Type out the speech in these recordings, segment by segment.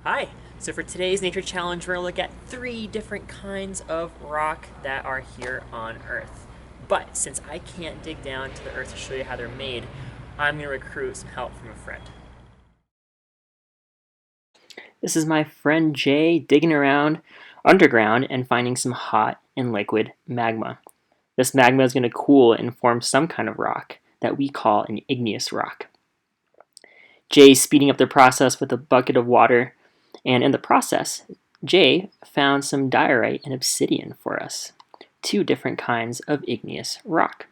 Hi! So for today's nature challenge, we're going to look at 3 different kinds of rock that are here on Earth. But since I can't dig down to the Earth to show you how they're made, I'm going to recruit some help from a friend. This is my friend Jay digging around underground and finding some hot and liquid magma. This magma is going to cool and form some kind of rock that we call an igneous rock. Jay is speeding up the process with a bucket of water, and in the process, Jay found some diorite and obsidian for us, 2 different kinds of igneous rock.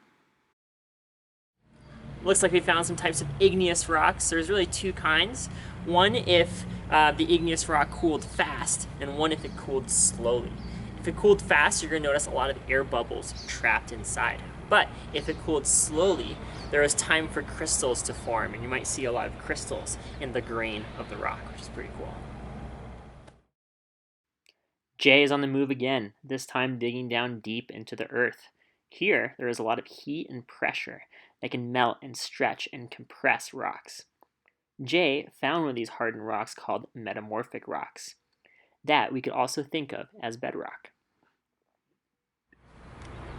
Looks like we found some types of igneous rocks. There's really 2 kinds. One if the igneous rock cooled fast, and one if it cooled slowly. If it cooled fast, you're going to notice a lot of air bubbles trapped inside. But if it cooled slowly, there was time for crystals to form, and you might see a lot of crystals in the grain of the rock, which is pretty cool. Jay is on the move again, this time digging down deep into the earth. Here, there is a lot of heat and pressure that can melt and stretch and compress rocks. Jay found one of these hardened rocks called Metamorphic Rocks. That we could also think of as bedrock.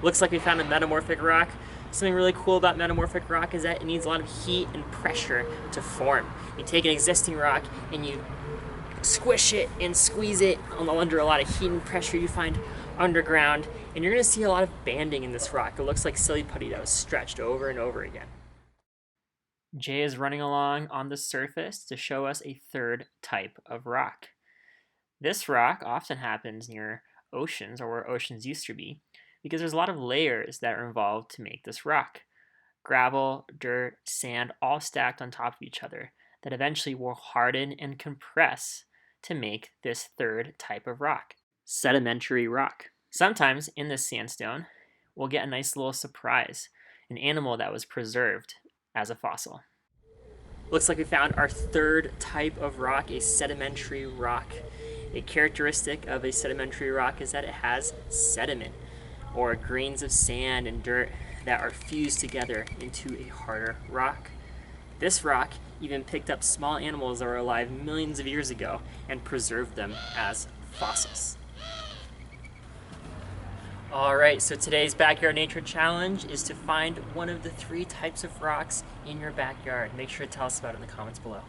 Looks like we found a metamorphic rock. Something really cool about metamorphic rock is that it needs a lot of heat and pressure to form. You take an existing rock and you squish it and squeeze it under a lot of heat and pressure you find underground, and you're going to see a lot of banding in this rock. It looks like silly putty that was stretched over and over again. Jay is running along on the surface to show us a third type of rock. This rock often happens near oceans or where oceans used to be because there's a lot of layers that are involved to make this rock. Gravel, dirt, sand, all stacked on top of each other that eventually will harden and compress to make this third type of rock, sedimentary rock. Sometimes in this sandstone, we'll get a nice little surprise, an animal that was preserved as a fossil. Looks like we found our third type of rock, a sedimentary rock. A characteristic of a sedimentary rock is that it has sediment, or grains of sand and dirt that are fused together into a harder rock. This rock even picked up small animals that were alive millions of years ago and preserved them as fossils. Alright, so today's Backyard Nature Challenge is to find one of the 3 types of rocks in your backyard. Make sure to tell us about it in the comments below.